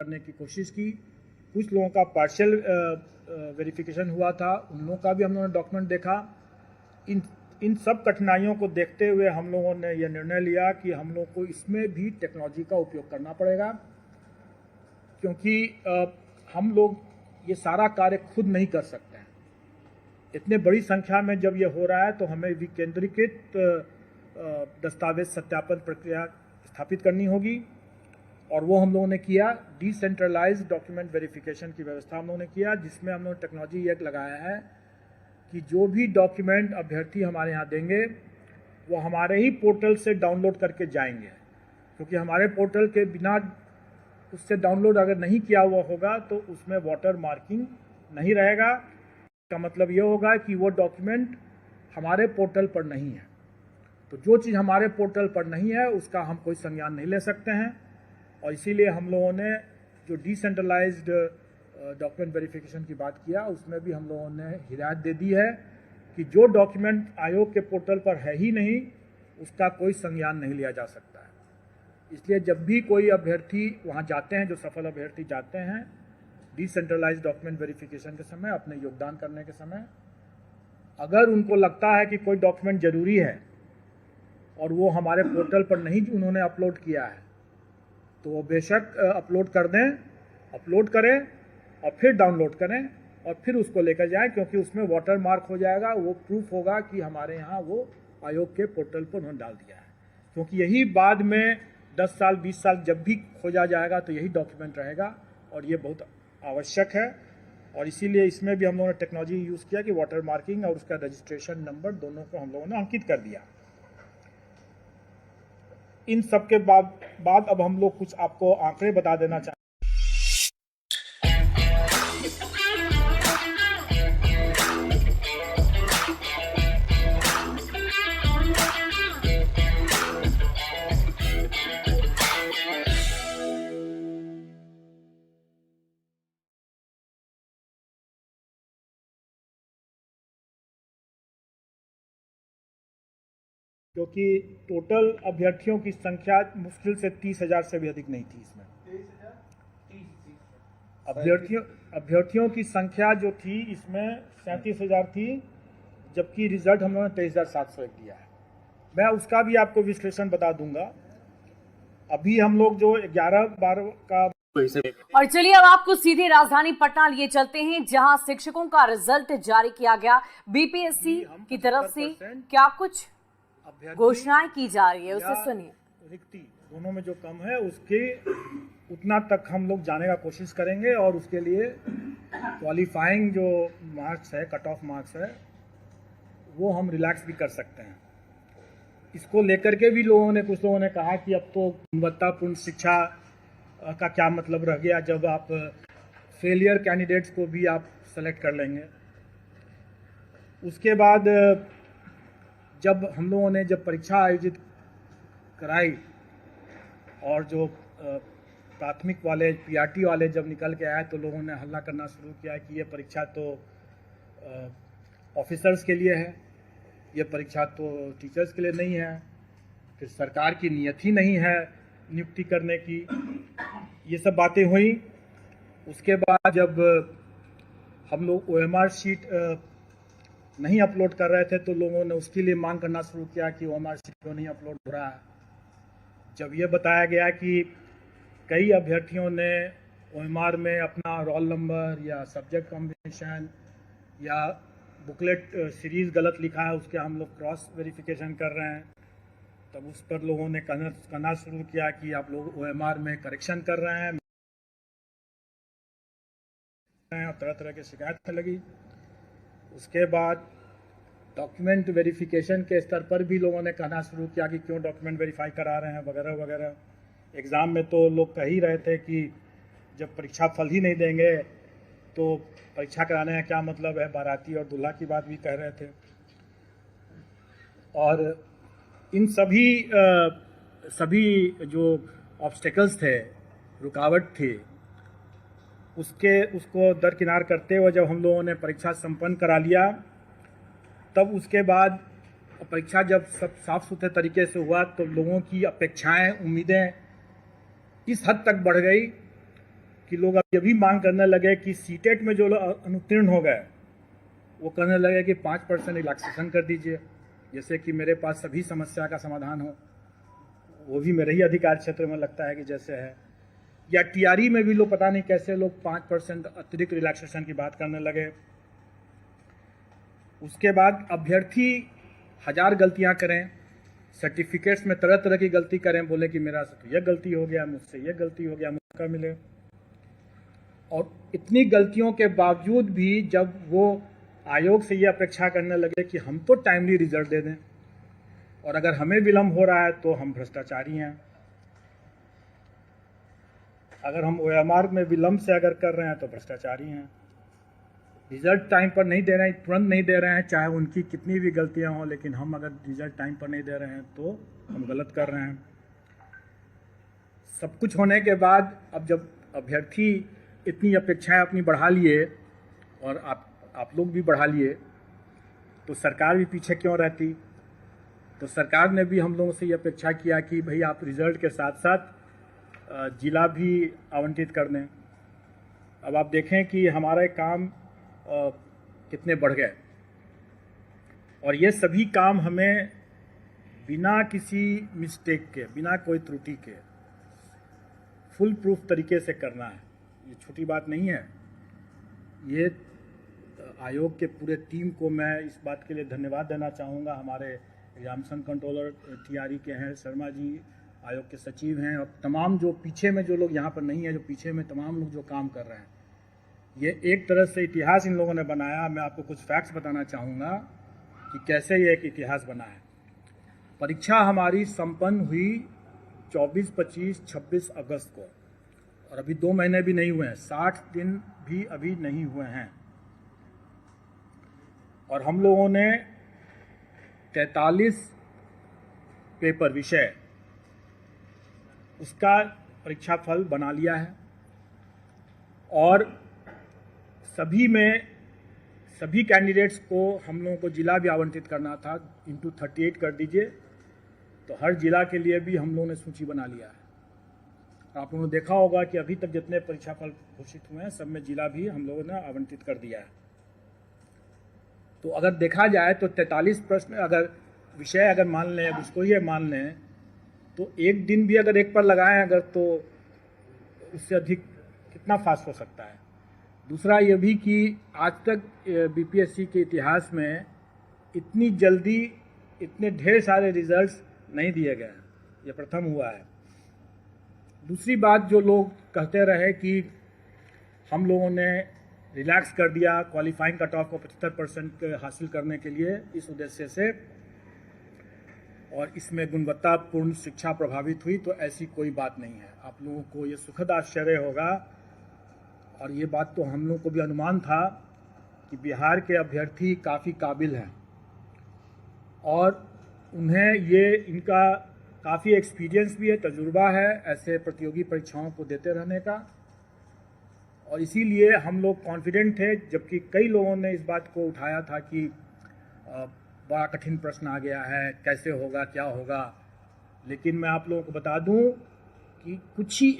करने की कोशिश की। कुछ लोगों का पार्शियल वेरिफिकेशन हुआ था, उन लोगों का भी हम लोगों ने डॉक्यूमेंट देखा। इन सब कठिनाइयों को देखते हुए हम लोगों ने यह निर्णय लिया कि हम लोग को इसमें भी टेक्नोलॉजी का उपयोग करना पड़ेगा, क्योंकि हम लोग ये सारा कार्य खुद नहीं कर सकते हैं। इतने बड़ी संख्या में जब ये हो रहा है तो हमें विकेंद्रीकृत दस्तावेज सत्यापन प्रक्रिया स्थापित करनी होगी, और वो हम लोगों ने किया। डिसेंट्रलाइज्ड डॉक्यूमेंट वेरिफिकेशन की व्यवस्था हम लोगों ने किया, जिसमें हम लोगों ने टेक्नोलॉजी एक लगाया है कि जो भी डॉक्यूमेंट अभ्यर्थी हमारे यहाँ देंगे वो हमारे ही पोर्टल से डाउनलोड करके जाएंगे, क्योंकि हमारे पोर्टल के बिना उससे डाउनलोड अगर नहीं किया हुआ होगा तो उसमें वाटर मार्किंग नहीं रहेगा। इसका मतलब ये होगा कि वो डॉक्यूमेंट हमारे पोर्टल पर नहीं है। तो जो चीज़ हमारे पोर्टल पर नहीं है उसका हम कोई संज्ञान नहीं ले सकते हैं, और इसीलिए हम लोगों ने जो डिसेंट्रलाइज्ड डॉक्यूमेंट वेरिफिकेशन की बात किया, उसमें भी हम लोगों ने हिदायत दे दी है कि जो डॉक्यूमेंट आयोग के पोर्टल पर है ही नहीं उसका कोई संज्ञान नहीं लिया जा सकता है। इसलिए जब भी कोई अभ्यर्थी वहाँ जाते हैं, जो सफल अभ्यर्थी जाते हैं डिसेंट्रलाइज्ड डॉक्यूमेंट वेरिफिकेशन के समय, अपने योगदान करने के समय, अगर उनको लगता है कि कोई डॉक्यूमेंट ज़रूरी है और वो हमारे पोर्टल पर नहीं उन्होंने अपलोड किया है, तो वो बेशक अपलोड कर दें, अपलोड करें और फिर डाउनलोड करें और फिर उसको लेकर जाएं, क्योंकि उसमें वाटर मार्क हो जाएगा। वो प्रूफ होगा कि हमारे यहाँ वो आयोग के पोर्टल पर उन्होंने डाल दिया है, क्योंकि यही बाद में 10 साल 20 साल जब भी खोजा जाएगा तो यही डॉक्यूमेंट रहेगा, और ये बहुत आवश्यक है। और इसीलिए इसमें भी हम लोगों ने टेक्नोलॉजी यूज़ किया कि वाटर मार्किंग और उसका रजिस्ट्रेशन नंबर दोनों को हम लोगों ने अंकित कर दिया। इन सब के बाद अब हम लोग कुछ आपको आंकड़े बता देना चाहते हैं। क्योंकि टोटल अभ्यर्थियों की संख्या मुश्किल से 30,000 से भी अधिक नहीं थी। इसमें अभ्यर्थियों की संख्या जो थी इसमें 37,000 थी, जबकि रिजल्ट हम लोगों ने 23,701 दिया है। मैं उसका भी आपको विश्लेषण बता दूंगा। अभी हम लोग जो 11-12 का और चलिए अब आपको सीधे राजधानी पटना लिए चलते हैं, जहां शिक्षकों का रिजल्ट जारी किया गया। बीपीएससी की तरफ से क्या कुछ घोषणाएं की जा रही है, उसे सुनिए। रिक्ति दोनों में जो कम है उसके उतना तक हम लोग जाने का कोशिश करेंगे, और उसके लिए क्वालिफाइंग जो मार्क्स है, कट ऑफ मार्क्स है, वो हम रिलैक्स भी कर सकते हैं। इसको लेकर के भी कुछ लोगों ने कहा कि अब तो गुणवत्तापूर्ण शिक्षा का क्या मतलब रह गया जब आप फेलियर कैंडिडेट्स को भी आप सेलेक्ट कर लेंगे। उसके बाद जब हम लोगों ने परीक्षा आयोजित कराई और जो प्राथमिक वाले पीआरटी वाले जब निकल के आए तो लोगों ने हल्ला करना शुरू किया कि ये परीक्षा तो ऑफिसर्स के लिए है, ये परीक्षा तो टीचर्स के लिए नहीं है, फिर सरकार की नीयत ही नहीं है नियुक्ति करने की। ये सब बातें हुई। उसके बाद जब हम लोग ओएमआर शीट नहीं अपलोड कर रहे थे तो लोगों ने उसके लिए मांग करना शुरू किया कि ओएमआर शीट क्यों नहीं अपलोड हो रहा है। जब ये बताया गया कि कई अभ्यर्थियों ने ओएमआर में अपना रोल नंबर या सब्जेक्ट कॉम्बिनेशन या बुकलेट सीरीज़ गलत लिखा है, उसके हम लोग क्रॉस वेरिफिकेशन कर रहे हैं, तब उस पर लोगों ने कहना शुरू किया कि आप लोग ओएमआर में करेक्शन कर रहे हैं, तरह तरह की शिकायत लगी। उसके बाद डॉक्यूमेंट वेरिफिकेशन के स्तर पर भी लोगों ने कहना शुरू किया कि क्यों डॉक्यूमेंट वेरीफाई करा रहे हैं वगैरह वगैरह। एग्ज़ाम में तो लोग कह ही रहे थे कि जब परीक्षा फल ही नहीं देंगे तो परीक्षा कराने का क्या मतलब है, बाराती और दूल्हा की बात भी कह रहे थे। और इन सभी जो ऑब्स्टेकल्स थे, रुकावट थी, उसको दरकिनार करते हुए जब हम लोगों ने परीक्षा संपन्न करा लिया, तब उसके बाद परीक्षा जब सब साफ सुथरे तरीके से हुआ तो लोगों की अपेक्षाएं, उम्मीदें इस हद तक बढ़ गई कि लोग अब ये भी मांग करने लगे कि सीटेट में जो लोग अनुत्तीर्ण हो गए वो करने लगे कि 5% रिलैक्सेशन कर दीजिए, जैसे कि मेरे पास सभी समस्या का समाधान हो। वो भी मेरे ही अधिकार क्षेत्र में लगता है कि जैसे है, या टीआरई में भी लोग पता नहीं कैसे लोग 5% अतिरिक्त रिलैक्सेशन की बात करने लगे। उसके बाद अभ्यर्थी 1000 गलतियां करें, सर्टिफिकेट्स में तरह तरह की गलती करें, बोले कि मेरा से तो यह गलती हो गया, मुझसे यह गलती हो गया, मौका मिले। और इतनी गलतियों के बावजूद भी जब वो आयोग से ये अपेक्षा करने लगे कि हम तो टाइमली रिजल्ट दे दें और अगर हमें विलम्ब हो रहा है तो हम भ्रष्टाचारी हैं, अगर हम ओएमआर में विलम्ब से अगर कर रहे हैं तो भ्रष्टाचारी हैं, रिजल्ट टाइम पर नहीं दे रहे हैं, तुरंत नहीं दे रहे हैं, चाहे उनकी कितनी भी गलतियां हों, लेकिन हम अगर रिजल्ट टाइम पर नहीं दे रहे हैं तो हम गलत कर रहे हैं। सब कुछ होने के बाद अब जब अभ्यर्थी इतनी अपेक्षाएं अपनी बढ़ा लिए और आप लोग भी बढ़ा लिए, तो सरकार भी पीछे क्यों रहती। तो सरकार ने भी हम लोगों से ये अपेक्षा किया कि भाई आप रिजल्ट के साथ साथ जिला भी आवंटित कर दें। अब आप देखें कि हमारे काम कितने बढ़ गए और ये सभी काम हमें बिना किसी मिस्टेक के, बिना कोई त्रुटि के फुल प्रूफ तरीके से करना है। ये छोटी बात नहीं है। ये आयोग के पूरे टीम को मैं इस बात के लिए धन्यवाद देना चाहूँगा। हमारे एग्जामिनेशन कंट्रोलर टीआरई के हैं शर्मा जी, आयोग के सचिव हैं, और तमाम जो पीछे में जो लोग यहाँ पर नहीं है, जो पीछे में तमाम लोग जो काम कर रहे हैं, ये एक तरह से इतिहास इन लोगों ने बनाया। मैं आपको कुछ फैक्ट्स बताना चाहूँगा कि कैसे ये एक इतिहास बना है। परीक्षा हमारी संपन्न हुई 24, 25, 26 अगस्त को और अभी 2 महीने भी नहीं हुए हैं, 60 दिन भी अभी नहीं हुए हैं। और हम लोगों ने 43 पेपर विषय उसका परीक्षा फल बना लिया है और सभी कैंडिडेट्स को हम लोगों को जिला भी आवंटित करना था, इंटू 38 कर दीजिए, तो हर जिला के लिए भी हम लोगों ने सूची बना लिया है। आप लोगों ने देखा होगा कि अभी तक जितने परीक्षा फल घोषित हुए हैं सब में जिला भी हम लोगों ने आवंटित कर दिया है। तो अगर देखा जाए तो 43 प्रश्न अगर विषय अगर मान लें, अब उसको ये मान लें, तो एक दिन भी अगर एक पर लगाएं अगर, तो उससे अधिक कितना फास्ट हो सकता है। दूसरा ये भी कि आज तक बीपीएससी के इतिहास में इतनी जल्दी इतने ढेर सारे रिजल्ट्स नहीं दिए गए हैं, ये प्रथम हुआ है। दूसरी बात, जो लोग कहते रहे कि हम लोगों ने रिलैक्स कर दिया क्वालिफाइंग कट ऑफ को 75% हासिल करने के लिए इस उद्देश्य से, और इसमें गुणवत्तापूर्ण शिक्षा प्रभावित हुई, तो ऐसी कोई बात नहीं है। आप लोगों को ये सुखद आश्चर्य होगा, और ये बात तो हम लोगों को भी अनुमान था कि बिहार के अभ्यर्थी काफ़ी काबिल हैं और उन्हें इनका काफ़ी एक्सपीरियंस भी है, तजुर्बा है ऐसे प्रतियोगी परीक्षाओं को देते रहने का, और इसीलिए हम लोग कॉन्फिडेंट थे। जबकि कई लोगों ने इस बात को उठाया था कि बड़ा कठिन प्रश्न आ गया है, कैसे होगा, क्या होगा। लेकिन मैं आप लोगों को बता दूं कि कुछ ही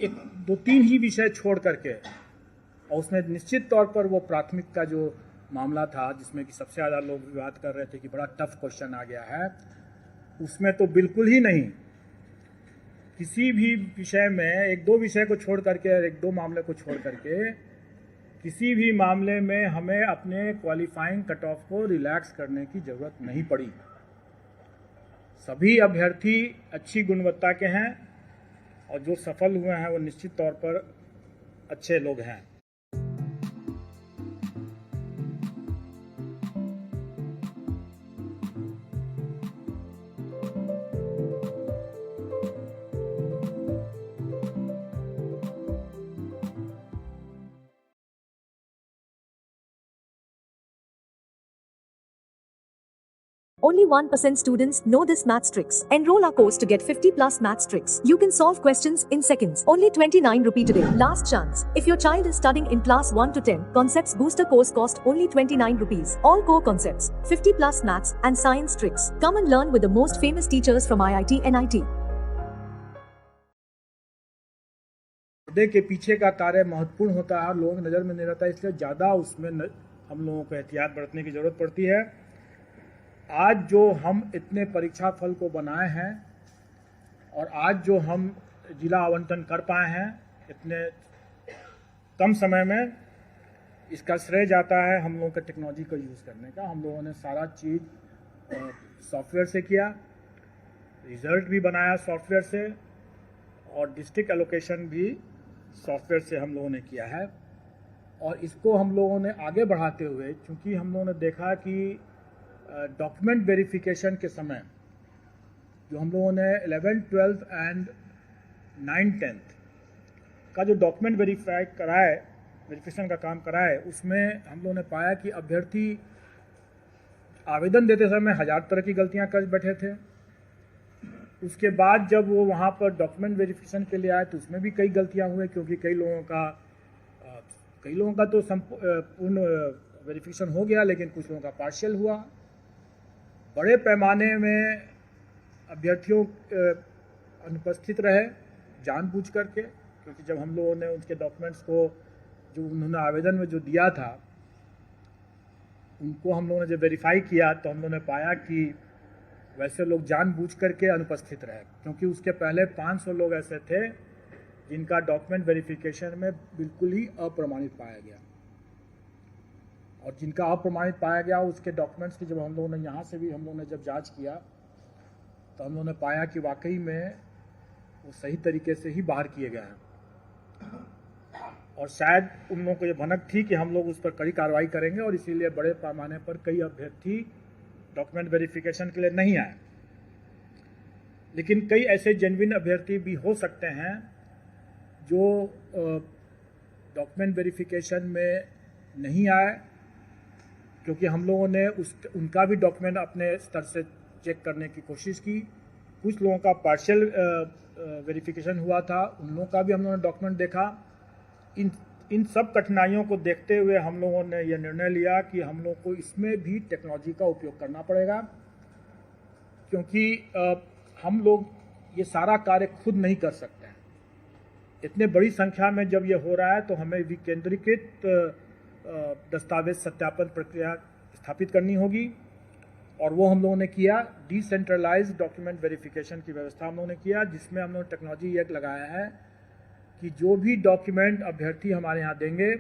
2-3 ही विषय छोड़ करके, और उसमें निश्चित तौर पर वो प्राथमिक का जो मामला था जिसमें कि सबसे ज़्यादा लोग विवाद कर रहे थे कि बड़ा टफ क्वेश्चन आ गया है, उसमें तो बिल्कुल ही नहीं। किसी भी विषय में 1-2 विषय को छोड़ करके, 1-2 मामले को छोड़ करके, किसी भी मामले में हमें अपने क्वालिफाइंग कट ऑफ को रिलैक्स करने की ज़रूरत नहीं पड़ी। सभी अभ्यर्थी अच्छी गुणवत्ता के हैं और जो सफल हुए हैं वो निश्चित तौर पर अच्छे लोग हैं। Only 1% students know this maths tricks. Enroll our course to get 50+ maths tricks. You can solve questions in seconds. Only 29 rupee today. Last chance. If your child is studying in class 1 to 10, Concepts Booster course cost only 29 rupees. All core concepts, 50+ maths and science tricks. Come and learn with the most famous teachers from IIT NIT. पर्दे के पीछे का कार्य महत्वपूर्ण होता है, लोगों की नज़र में नहीं रहता, इसलिए ज़्यादा उसमें हम लोगों को एहतियात बरतने की ज़रूरत पड़ती है। आज जो हम इतने परीक्षा फल को बनाए हैं और आज जो हम जिला आवंटन कर पाए हैं इतने कम समय में, इसका श्रेय जाता है हम लोगों के टेक्नोलॉजी को यूज़ करने का। हम लोगों ने सारा चीज़ सॉफ्टवेयर से किया, रिज़ल्ट भी बनाया सॉफ्टवेयर से, और डिस्ट्रिक्ट एलोकेशन भी सॉफ्टवेयर से हम लोगों ने किया है। और इसको हम लोगों ने आगे बढ़ाते हुए, चूँकि हम लोगों ने देखा कि डॉक्यूमेंट वेरिफिकेशन के समय जो हम लोगों ने 11th, 12th and 9th, 10th का जो डॉक्यूमेंट वेरिफिकेशन का काम कराए, उसमें हम लोगों ने पाया कि अभ्यर्थी आवेदन देते समय 1000 तरह की गलतियां कर बैठे थे। उसके बाद जब वो वहाँ पर डॉक्यूमेंट वेरिफिकेशन के लिए आए तो उसमें भी कई गलतियां हुई, क्योंकि कई लोगों का तो पूर्ण वेरिफिकेशन हो गया, लेकिन कुछ लोगों का पार्शियल हुआ। बड़े पैमाने में अभ्यर्थियों अनुपस्थित रहे जानबूझ करके, क्योंकि जब हम लोगों ने उनके डॉक्यूमेंट्स को जो उन्होंने आवेदन में जो दिया था उनको हम लोगों ने जब वेरीफाई किया तो हम लोगों ने पाया कि वैसे लोग जानबूझ करके अनुपस्थित रहे, क्योंकि उसके पहले 500 लोग ऐसे थे जिनका डॉक्यूमेंट वेरिफिकेशन में बिल्कुल ही अप्रमाणित पाया गया। और जिनका अप्रमाणित पाया गया उसके डॉक्यूमेंट्स की जब हम लोगों ने यहाँ से भी हम लोगों ने जब जांच किया तो हम लोगों ने पाया कि वाकई में वो सही तरीके से ही बाहर किए गए हैं। और शायद उन लोगों को ये भनक थी कि हम लोग उस पर कड़ी कार्रवाई करेंगे, और इसीलिए बड़े पैमाने पर कई अभ्यर्थी डॉक्यूमेंट वेरिफिकेशन के लिए नहीं आए। लेकिन कई ऐसे जेन्युइन अभ्यर्थी भी हो सकते हैं जो डॉक्यूमेंट वेरिफिकेशन में नहीं आए, क्योंकि हम लोगों ने उनका भी डॉक्यूमेंट अपने स्तर से चेक करने की कोशिश की। कुछ लोगों का पार्शियल वेरिफिकेशन हुआ था, उन लोगों का भी हम लोगों ने डॉक्यूमेंट देखा। इन सब कठिनाइयों को देखते हुए हम लोगों ने यह निर्णय लिया कि हम लोग को इसमें भी टेक्नोलॉजी का उपयोग करना पड़ेगा, क्योंकि हम लोग ये सारा कार्य खुद नहीं कर सकते हैं। इतने बड़ी संख्या में जब ये हो रहा है तो हमें विकेंद्रीकृत दस्तावेज सत्यापन प्रक्रिया स्थापित करनी होगी, और वो हम लोगों ने किया। डिसेंट्रलाइज्ड डॉक्यूमेंट वेरिफिकेशन की व्यवस्था हम लोगों ने किया, जिसमें हम लोगों ने टेक्नोलॉजी एक लगाया है कि जो भी डॉक्यूमेंट अभ्यर्थी हमारे यहाँ देंगे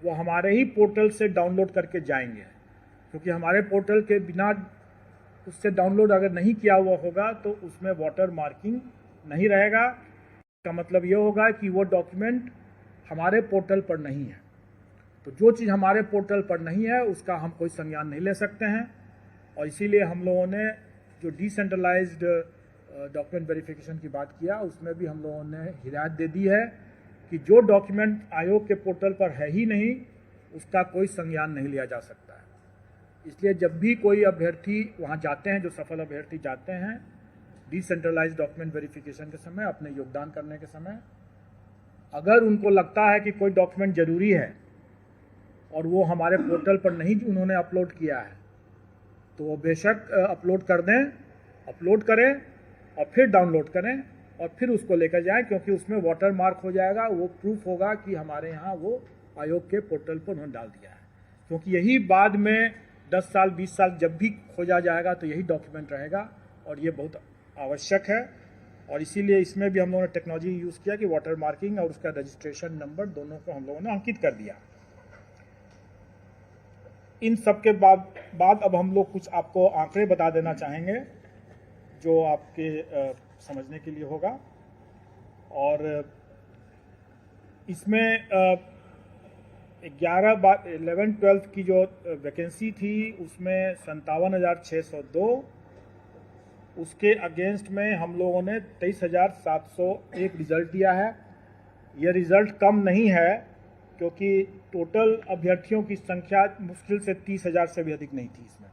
वो हमारे ही पोर्टल से डाउनलोड करके जाएंगे, क्योंकि हमारे पोर्टल के बिना उससे डाउनलोड अगर नहीं किया हुआ होगा तो उसमें वाटर मार्किंग नहीं रहेगा। इसका मतलब ये होगा कि वो डॉक्यूमेंट हमारे पोर्टल पर नहीं है। तो जो चीज़ हमारे पोर्टल पर नहीं है उसका हम कोई संज्ञान नहीं ले सकते हैं, और इसीलिए हम लोगों ने जो डिसेंट्रलाइज्ड डॉक्यूमेंट वेरिफिकेशन की बात किया उसमें भी हम लोगों ने हिदायत दे दी है कि जो डॉक्यूमेंट आयोग के पोर्टल पर है ही नहीं उसका कोई संज्ञान नहीं लिया जा सकता है। इसलिए जब भी कोई अभ्यर्थी वहाँ जाते हैं, जो सफल अभ्यर्थी जाते हैं डिसेंट्रलाइज्ड डॉक्यूमेंट वेरिफिकेशन के समय, अपने योगदान करने के समय, अगर उनको लगता है कि कोई डॉक्यूमेंट ज़रूरी है और वो हमारे पोर्टल पर नहीं उन्होंने अपलोड किया है तो वो बेशक अपलोड कर दें, अपलोड करें और फिर डाउनलोड करें और फिर उसको लेकर जाएं, क्योंकि उसमें वाटर मार्क हो जाएगा, वो प्रूफ होगा कि हमारे यहाँ वो आयोग के पोर्टल पर उन्होंने डाल दिया है। क्योंकि यही बाद में 10 साल 20 साल जब भी खोजा जाएगा तो यही डॉक्यूमेंट रहेगा, और ये बहुत आवश्यक है। और इसीलिए इसमें भी हम लोगों ने टेक्नोलॉजी यूज़ किया कि वाटर मार्किंग और उसका रजिस्ट्रेशन नंबर दोनों को हम लोगों ने अंकित कर दिया। इन सब के बाद अब हम लोग कुछ आपको आंकड़े बता देना चाहेंगे जो आपके समझने के लिए होगा। और इसमें 11th 12th की जो वैकेंसी थी उसमें 57,602, उसके अगेंस्ट में हम लोगों ने 23,701 रिज़ल्ट दिया है। यह रिज़ल्ट कम नहीं है, क्योंकि टोटल अभ्यर्थियों की संख्या मुश्किल से 30,000 से भी अधिक नहीं थी। इसमें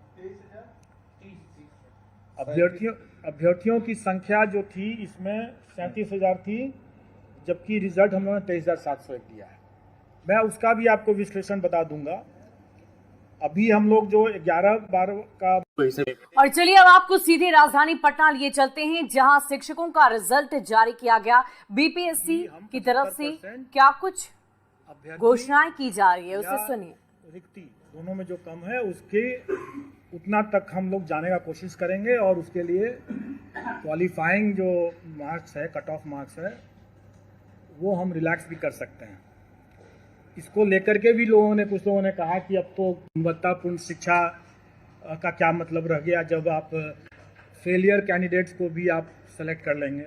अभ्यर्थियों की संख्या जो थी इसमें 37,000 थी, जबकि रिज़ल्ट हम लोगों ने 23,701 दिया है। मैं उसका भी आपको विश्लेषण बता दूंगा। अभी हम लोग जो 11-12 का और चलिए अब आपको सीधे राजधानी पटना लिए चलते हैं, जहां शिक्षकों का रिजल्ट जारी किया गया। बीपीएससी की तरफ से क्या कुछ घोषणाएं की जा रही है, उसे सुनिए। रिक्ति दोनों में जो कम है उसके उतना तक हम लोग जाने का कोशिश करेंगे और उसके लिए क्वालिफाइंग जो मार्क्स है, कट ऑफ मार्क्स है, वो हम रिलैक्स भी कर सकते हैं। इसको लेकर के भी कुछ लोगों ने कहा कि अब तो गुणवत्तापूर्ण शिक्षा का क्या मतलब रह गया जब आप फेलियर कैंडिडेट्स को भी आप सेलेक्ट कर लेंगे।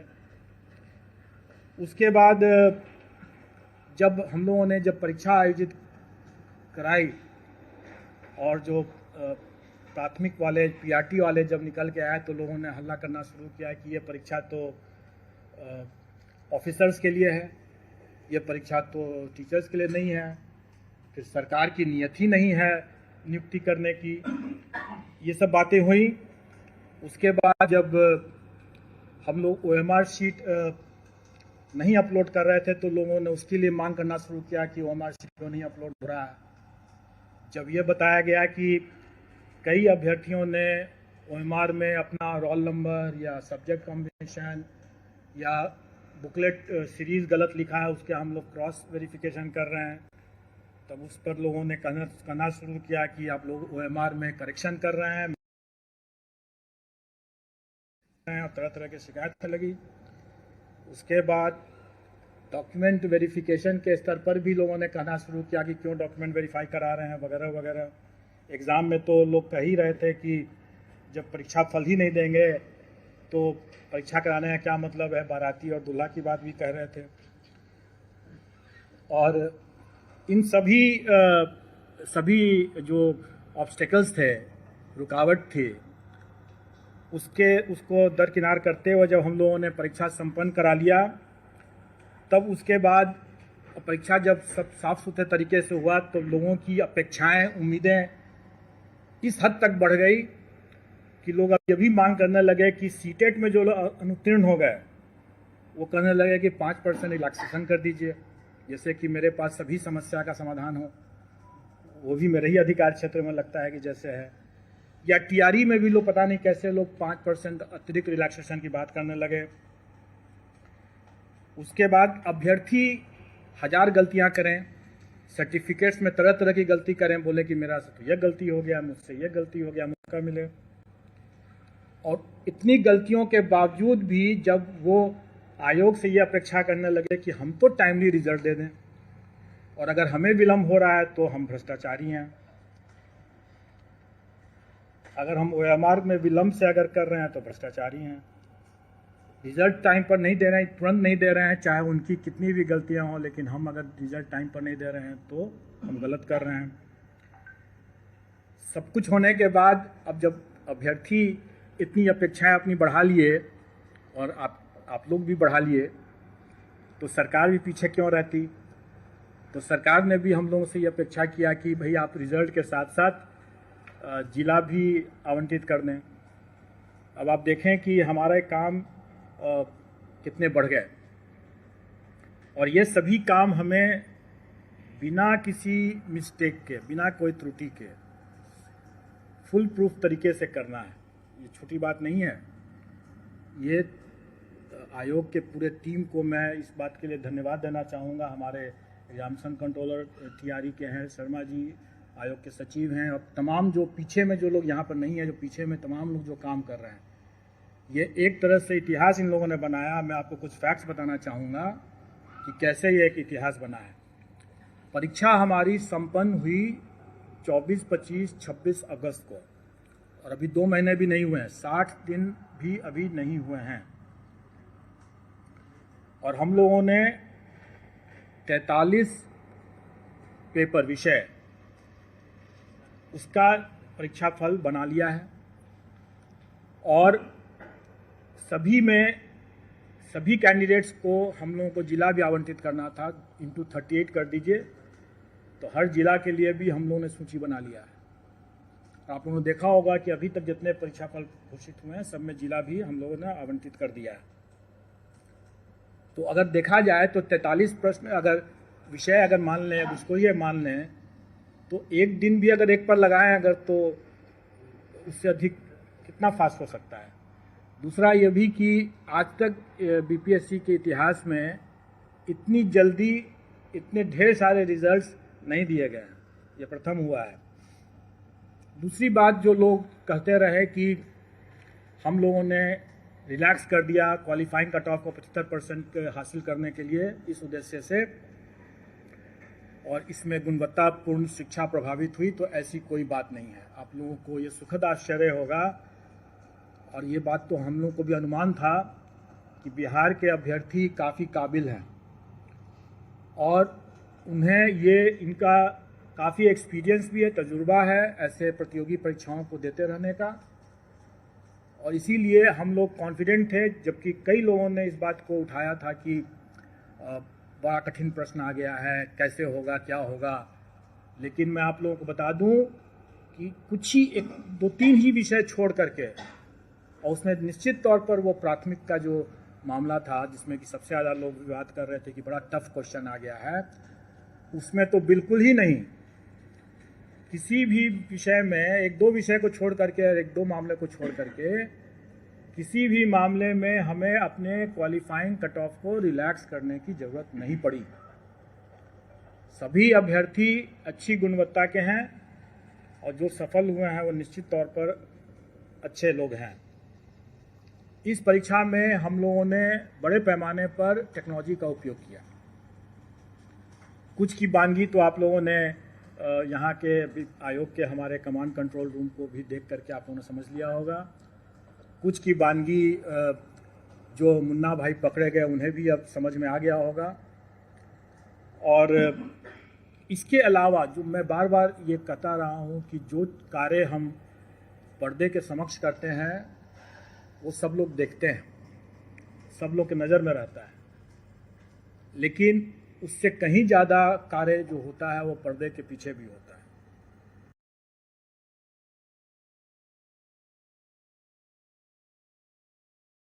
उसके बाद जब हम लोगों ने परीक्षा आयोजित कराई और जो प्राथमिक वाले पीआरटी वाले जब निकल के आए तो लोगों ने हल्ला करना शुरू किया कि ये परीक्षा तो ऑफिसर्स के लिए है, ये परीक्षा तो टीचर्स के लिए नहीं है, फिर सरकार की नीयत ही नहीं है नियुक्ति करने की। ये सब बातें हुई। उसके बाद जब हम लोग ओएमआर शीट नहीं अपलोड कर रहे थे तो लोगों ने उसके लिए मांग करना शुरू किया कि ओएमआर शीट क्यों नहीं अपलोड हो रहा है। जब ये बताया गया कि कई अभ्यर्थियों ने ओएमआर में अपना रोल नंबर या सब्जेक्ट कॉम्बिनेशन या बुकलेट सीरीज़ गलत लिखा है, उसके हम लोग क्रॉस वेरिफिकेशन कर रहे हैं, तब उस पर लोगों ने कहना शुरू किया कि आप लोग ओएमआर में करेक्शन कर रहे हैं और तरह तरह की शिकायतें लगी। उसके बाद डॉक्यूमेंट वेरिफिकेशन के स्तर पर भी लोगों ने कहना शुरू किया कि क्यों डॉक्यूमेंट वेरीफाई करा रहे हैं वगैरह वगैरह। एग्ज़ाम में तो लोग कह ही रहे थे कि जब परीक्षा फल ही नहीं देंगे तो परीक्षा कराने का क्या मतलब है, बाराती और दूल्हा की बात भी कह रहे थे। और इन सभी जो ऑब्स्टेकल्स थे, रुकावट थी, उसको दरकिनार करते हुए जब हम लोगों ने परीक्षा संपन्न करा लिया, तब उसके बाद परीक्षा जब सब साफ सुथरे तरीके से हुआ तो लोगों की अपेक्षाएं, उम्मीदें इस हद तक बढ़ गई कि लोग अब ये भी मांग करने लगे कि सीटेट में जो लोग अनुत्तीर्ण हो गए वो कहने लगे कि 5% रिलैक्सेशन कर दीजिए, जैसे कि मेरे पास सभी समस्या का समाधान हो। वो भी मेरे ही अधिकार क्षेत्र में लगता है कि जैसे है। या टीआरई में भी लोग पता नहीं कैसे लोग 5% अतिरिक्त रिलैक्सेशन की बात करने लगे। उसके बाद अभ्यर्थी 1000 गलतियां करें, सर्टिफिकेट्स में तरह तरह की गलती करें, बोले कि मेरा से तो यह गलती हो गया, मुझसे यह गलती हो गया, मौका मिले। और इतनी गलतियों के बावजूद भी जब वो आयोग से ये अपेक्षा करने लगे कि हम तो टाइमली रिजल्ट दे दें और अगर हमें विलम्ब हो रहा है तो हम भ्रष्टाचारी हैं, अगर हम ओएमआर में विलम्ब से अगर कर रहे हैं तो भ्रष्टाचारी हैं, रिजल्ट टाइम पर नहीं दे रहे हैं, तुरंत नहीं दे रहे हैं, चाहे उनकी कितनी भी गलतियां हों, लेकिन हम अगर रिजल्ट टाइम पर नहीं दे रहे हैं तो हम गलत कर रहे हैं। सब कुछ होने के बाद अब जब अभ्यर्थी इतनी अपेक्षाएं अपनी बढ़ा लिए और आप लोग भी बढ़ा लिए तो सरकार भी पीछे क्यों रहती। तो सरकार ने भी हम लोगों से ये अपेक्षा किया कि भाई आप रिजल्ट के साथ साथ जिला भी आवंटित कर दें। अब आप देखें कि हमारे काम कितने बढ़ गए और ये सभी काम हमें बिना किसी मिस्टेक के, बिना कोई त्रुटि के फुल प्रूफ तरीके से करना है। ये छोटी बात नहीं है। ये आयोग के पूरे टीम को मैं इस बात के लिए धन्यवाद देना चाहूँगा। हमारे एग्जामिनेशन कंट्रोलर टीआरई के हैं शर्मा जी, आयोग के सचिव हैं, और तमाम जो पीछे में जो लोग यहाँ पर नहीं है, जो पीछे में तमाम लोग जो काम कर रहे हैं, ये एक तरह से इतिहास इन लोगों ने बनाया। मैं आपको कुछ फैक्ट्स बताना चाहूँगा कि कैसे ये एक इतिहास बना है। परीक्षा हमारी संपन्न हुई 24, 25, 26 अगस्त को और अभी 2 महीने भी नहीं हुए हैं, 60 दिन भी अभी नहीं हुए हैं। और हम लोगों ने 43 पेपर विषय उसका परीक्षा फल बना लिया है और सभी कैंडिडेट्स को हम लोगों को जिला भी आवंटित करना था, इंटू 38 कर दीजिए, तो हर जिला के लिए भी हम लोगों ने सूची बना लिया है। आप लोगों ने देखा होगा कि अभी तक जितने परीक्षा फल घोषित हुए हैं सब में जिला भी हम लोगों ने आवंटित कर दिया है। तो अगर देखा जाए तो 43 प्रश्न अगर विषय अगर मान लें, अब उसको ये मान लें, तो एक दिन भी अगर एक पर लगाएं अगर तो उससे अधिक कितना फास्ट हो सकता है। दूसरा ये भी कि आज तक बीपीएससी के इतिहास में इतनी जल्दी इतने ढेर सारे रिजल्ट्स नहीं दिए गए हैं, ये प्रथम हुआ है। दूसरी बात जो लोग कहते रहे कि हम लोगों ने रिलैक्स कर दिया क्वालिफाइंग कट ऑफ को 75% हासिल करने के लिए इस उद्देश्य से, और इसमें गुणवत्तापूर्ण शिक्षा प्रभावित हुई, तो ऐसी कोई बात नहीं है। आप लोगों को ये सुखद आश्चर्य होगा, और ये बात तो हम लोगों को भी अनुमान था कि बिहार के अभ्यर्थी काफ़ी काबिल हैं और उन्हें ये इनका काफ़ी एक्सपीरियंस भी है, तजुर्बा है ऐसे प्रतियोगी परीक्षाओं को देते रहने का, और इसीलिए हम लोग कॉन्फिडेंट थे। जबकि कई लोगों ने इस बात को उठाया था कि बड़ा कठिन प्रश्न आ गया है, कैसे होगा, क्या होगा। लेकिन मैं आप लोगों को बता दूं कि कुछ ही 2-3 ही विषय छोड़ करके, और उसमें निश्चित तौर पर वो प्राथमिक का जो मामला था जिसमें कि सबसे ज़्यादा लोग विवाद कर रहे थे कि बड़ा टफ क्वेश्चन आ गया है, उसमें तो बिल्कुल ही नहीं। किसी भी विषय में 1-2 विषय को छोड़ करके, 1-2 मामले को छोड़ करके, किसी भी मामले में हमें अपने क्वालिफाइंग कट ऑफ को रिलैक्स करने की ज़रूरत नहीं पड़ी। सभी अभ्यर्थी अच्छी गुणवत्ता के हैं और जो सफल हुए हैं वो निश्चित तौर पर अच्छे लोग हैं। इस परीक्षा में हम लोगों ने बड़े पैमाने पर टेक्नोलॉजी का उपयोग किया। कुछ की बानगी तो आप लोगों ने यहाँ के आयोग के हमारे कमांड कंट्रोल रूम को भी देख करके आप लोगों ने समझ लिया होगा। कुछ की बानगी जो मुन्ना भाई पकड़े गए उन्हें भी अब समझ में आ गया होगा। और इसके अलावा जो मैं बार बार ये कहता रहा हूँ कि जो कार्य हम पर्दे के समक्ष करते हैं वो सब लोग देखते हैं, सब लोग के नज़र में रहता है, लेकिन उससे कहीं ज़्यादा कार्य जो होता है वो पर्दे के पीछे भी होता है।